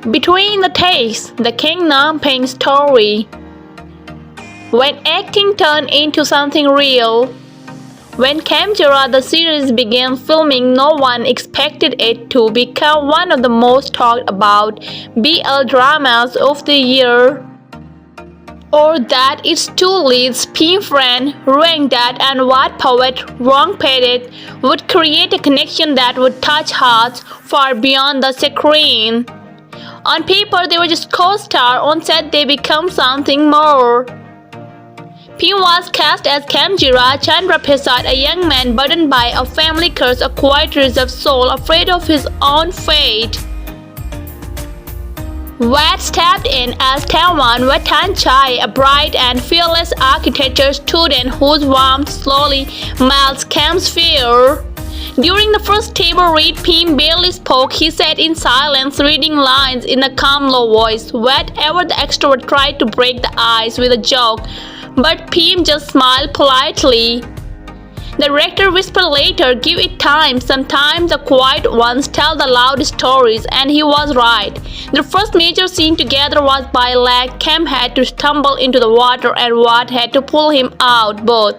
Between the takes, the Keng Namping story. When acting turned into something real. When Camera the series began filming, no one expected it to become one of the most talked about BL dramas of the year. Or that its two leads, Pim friend Ruangdat and Wat poet Wong Pedit, would create a connection that would touch hearts far beyond the screen. On paper, they were just co-stars. On set, they become something more. Pim was cast as Kamjira Chandra Prasad, a young man burdened by a family curse, a quiet, reserved soul, afraid of his own fate. Wat stepped in as Tawan Watanchai, a bright and fearless architecture student whose warmth slowly melts Kam's fear. During the first table read, Pim barely spoke. He sat in silence, reading lines in a calm, low voice. Whatever the extrovert tried to break the ice with a joke, but Pim just smiled politely. The director whispered later, "Give it time. Sometimes the quiet ones tell the loud stories," and he was right. The first major scene together was by lag. Cam had to stumble into the water and Wat had to pull him out, both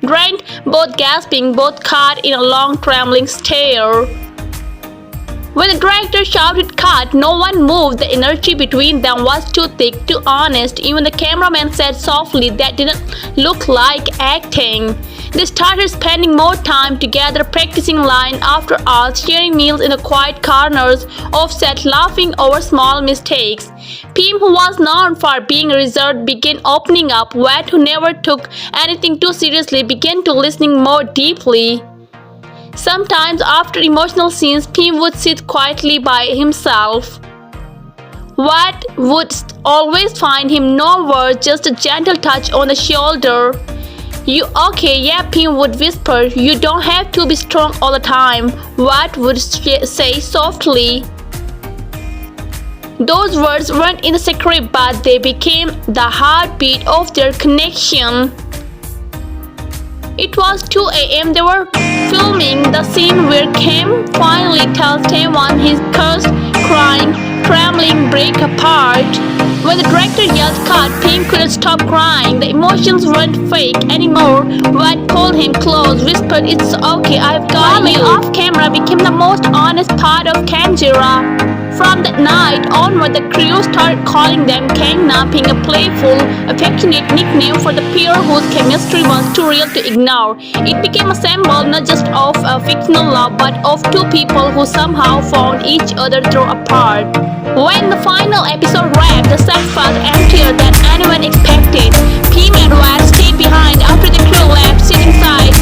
drenched, both gasping, both caught in a long trembling stare. When the director shouted cut, no one moved. The energy between them was too thick, too honest. Even the cameraman said softly that didn't look like acting. They started spending more time together, practicing line after hours, sharing meals in the quiet corners of set, laughing over small mistakes. Pim, who was known for being reserved, began opening up. Wat, who never took anything too seriously, began to listening more deeply. Sometimes after emotional scenes, Pim would sit quietly by himself. Wat would always find him, no words, just a gentle touch on the shoulder. "You okay?" "Yeah," Pim would whisper. "You don't have to be strong all the time," Wat would say softly. Those words weren't in the script, but they became the heartbeat of their connection. It was 2 a.m. They were filming the scene where Keng finally tells Taewon his cursed, crying, trembling break apart. When the director yelled cut, Pim couldn't stop crying. The emotions weren't fake anymore. Wat pulled him close, whispered, "It's okay, I've got you." Off camera became the most honest part of Kamjira. From that night onward, the crew started calling them Keng Namping, a playful, affectionate nickname for the pair whose chemistry was too real to ignore. It became a symbol not just of a fictional love, but of two people who somehow found each other through a part. When the final episode wrapped, the set felt emptier than anyone expected. Pim and Wat stayed behind after the crew left, sitting side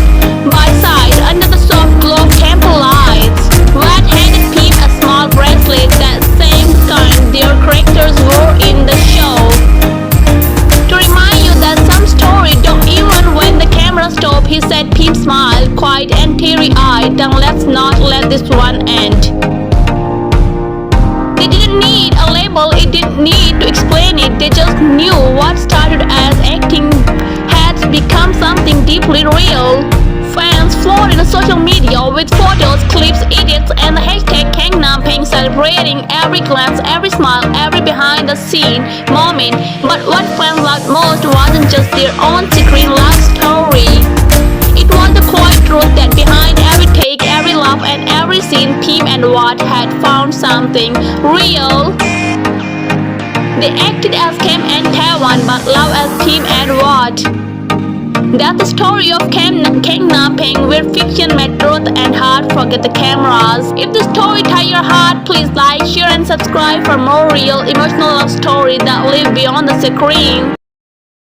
by side under the soft glow of temple lights. Wat handed Pim a small bracelet, that same kind their characters wore in the show. "To remind you that some stories don't even when the camera stopped," he said. Pim smiled, quiet and teary-eyed. "Then let's not let this one end." They didn't need a label, it didn't need to explain it. They just knew what started as acting had become something deeply real. Fans flowed in social media with photos, clips, edits, and the hashtag Keng Namping, celebrating every glance, every smile, every behind-the-scene moment. But what fans loved most wasn't just their own screen love story. It was the quiet truth that behind every take, every laugh, and every scene, Pim and Wat had found something real. They acted as Keng and Taewon, but loved as Pim and Wat. That's the story of Keng Namping, where fiction met truth and heart forget the cameras. If the story touched your heart, please like, share, and subscribe for more real, emotional love stories that live beyond the screen.